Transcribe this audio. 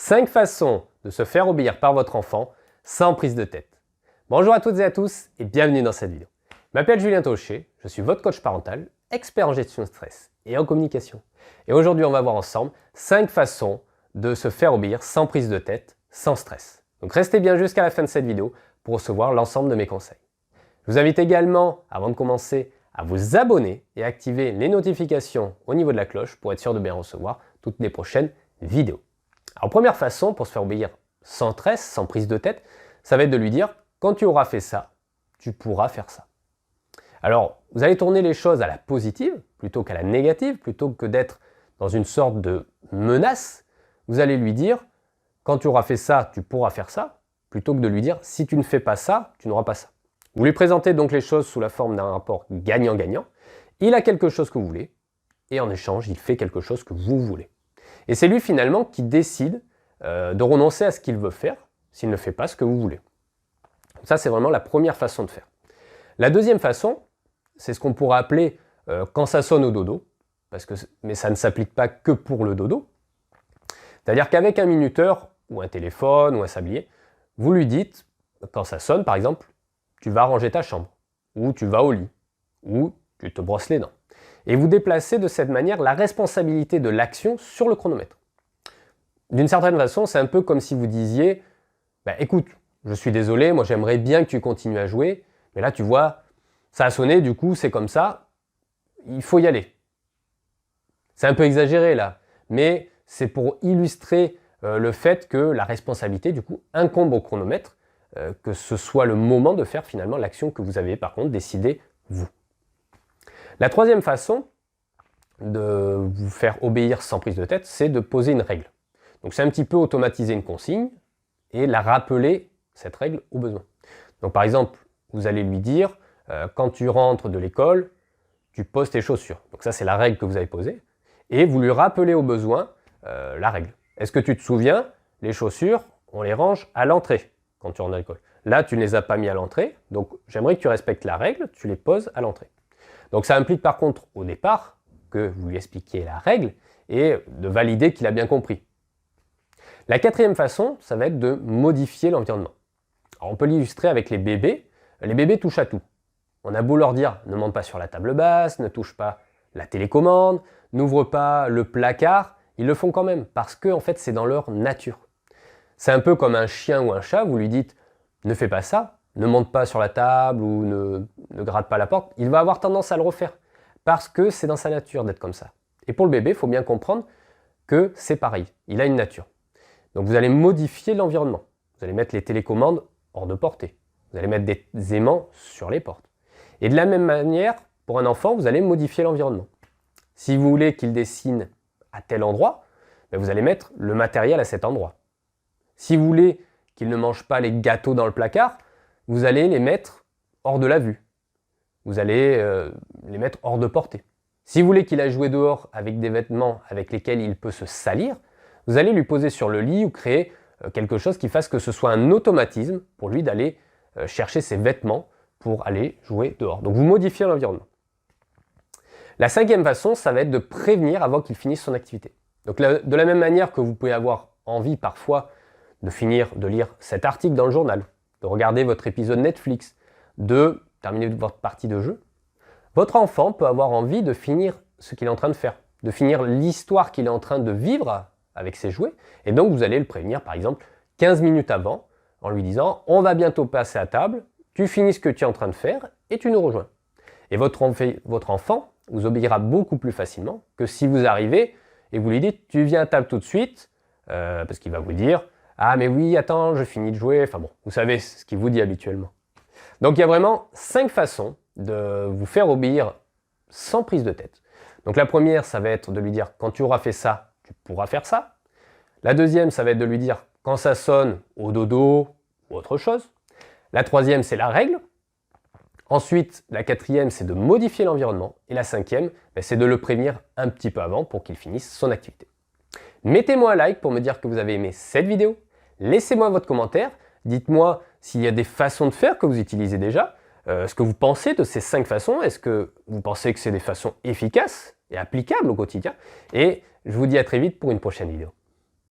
5 façons de se faire obéir par votre enfant sans prise de tête. Bonjour à toutes et à tous et bienvenue dans cette vidéo. Je m'appelle Julien Taucher, je suis votre coach parental, expert en gestion de stress et en communication. Et aujourd'hui, on va voir ensemble 5 façons de se faire obéir sans prise de tête, sans stress. Donc restez bien jusqu'à la fin de cette vidéo pour recevoir l'ensemble de mes conseils. Je vous invite également, avant de commencer, à vous abonner et activer les notifications au niveau de la cloche pour être sûr de bien recevoir toutes les prochaines vidéos. Alors première façon pour se faire obéir sans stress, sans prise de tête, ça va être de lui dire « quand tu auras fait ça, tu pourras faire ça ». Alors vous allez tourner les choses à la positive plutôt qu'à la négative, plutôt que d'être dans une sorte de menace, vous allez lui dire « quand tu auras fait ça, tu pourras faire ça », plutôt que de lui dire « si tu ne fais pas ça, tu n'auras pas ça ». Vous lui présentez donc les choses sous la forme d'un rapport gagnant-gagnant. Il a quelque chose que vous voulez et en échange, il fait quelque chose que vous voulez. Et c'est lui finalement qui décide de renoncer à ce qu'il veut faire s'il ne fait pas ce que vous voulez. Ça, c'est vraiment la première façon de faire. La deuxième façon, c'est ce qu'on pourrait appeler quand ça sonne au dodo, mais ça ne s'applique pas que pour le dodo. C'est-à-dire qu'avec un minuteur ou un téléphone ou un sablier, vous lui dites, quand ça sonne par exemple, tu vas ranger ta chambre, ou tu vas au lit, ou tu te brosses les dents. Et vous déplacez de cette manière la responsabilité de l'action sur le chronomètre. D'une certaine façon, c'est un peu comme si vous disiez « écoute, je suis désolé, moi j'aimerais bien que tu continues à jouer, mais là tu vois, ça a sonné, du coup c'est comme ça, il faut y aller. » C'est un peu exagéré là, mais c'est pour illustrer le fait que la responsabilité du coup incombe au chronomètre, que ce soit le moment de faire finalement l'action que vous avez par contre décidé vous. La troisième façon de vous faire obéir sans prise de tête, c'est de poser une règle. Donc c'est un petit peu automatiser une consigne et la rappeler, cette règle, au besoin. Donc par exemple, vous allez lui dire, quand tu rentres de l'école, tu poses tes chaussures. Donc ça c'est la règle que vous avez posée. Et vous lui rappelez au besoin la règle. Est-ce que tu te souviens, les chaussures, on les range à l'entrée quand tu rentres de l'école. Là, tu ne les as pas mis à l'entrée, donc j'aimerais que tu respectes la règle, tu les poses à l'entrée. Donc ça implique par contre au départ que vous lui expliquiez la règle et de valider qu'il a bien compris. La quatrième façon, ça va être de modifier l'environnement. On peut l'illustrer avec les bébés. Les bébés touchent à tout. On a beau leur dire ne monte pas sur la table basse, ne touche pas la télécommande, n'ouvre pas le placard, ils le font quand même parce que en fait c'est dans leur nature. C'est un peu comme un chien ou un chat, vous lui dites ne fais pas ça, ne monte pas sur la table ou ne gratte pas la porte, il va avoir tendance à le refaire parce que c'est dans sa nature d'être comme ça. Et pour le bébé, il faut bien comprendre que c'est pareil, il a une nature. Donc vous allez modifier l'environnement, vous allez mettre les télécommandes hors de portée, vous allez mettre des aimants sur les portes. Et de la même manière, pour un enfant, vous allez modifier l'environnement. Si vous voulez qu'il dessine à tel endroit, vous allez mettre le matériel à cet endroit. Si vous voulez qu'il ne mange pas les gâteaux dans le placard, vous allez les mettre hors de la vue. Vous allez les mettre hors de portée. Si vous voulez qu'il aille jouer dehors avec des vêtements avec lesquels il peut se salir, vous allez lui poser sur le lit ou créer quelque chose qui fasse que ce soit un automatisme pour lui d'aller chercher ses vêtements pour aller jouer dehors. Donc vous modifiez l'environnement. La cinquième façon, ça va être de prévenir avant qu'il finisse son activité. Donc de la même manière que vous pouvez avoir envie parfois de finir de lire cet article dans le journal, de regarder votre épisode Netflix, de terminer votre partie de jeu, votre enfant peut avoir envie de finir ce qu'il est en train de faire, de finir l'histoire qu'il est en train de vivre avec ses jouets, et donc vous allez le prévenir par exemple 15 minutes avant, en lui disant « on va bientôt passer à table, tu finis ce que tu es en train de faire et tu nous rejoins ». Et votre enfant vous obéira beaucoup plus facilement que si vous arrivez et vous lui dites « tu viens à table tout de suite », parce qu'il va vous dire « ah mais oui, attends, je finis de jouer », enfin bon, vous savez ce qu'il vous dit habituellement. Donc il y a vraiment 5 façons de vous faire obéir sans prise de tête. Donc la première, ça va être de lui dire « quand tu auras fait ça, tu pourras faire ça ». La deuxième, ça va être de lui dire « quand ça sonne au dodo » ou autre chose. La troisième, c'est la règle. Ensuite, la quatrième, c'est de modifier l'environnement. Et la cinquième, c'est de le prévenir un petit peu avant pour qu'il finisse son activité. Mettez-moi un like pour me dire que vous avez aimé cette vidéo. Laissez-moi votre commentaire. Dites-moi s'il y a des façons de faire que vous utilisez déjà. Ce que vous pensez de ces 5 façons. Est-ce que vous pensez que c'est des façons efficaces et applicables au quotidien? Et je vous dis à très vite pour une prochaine vidéo.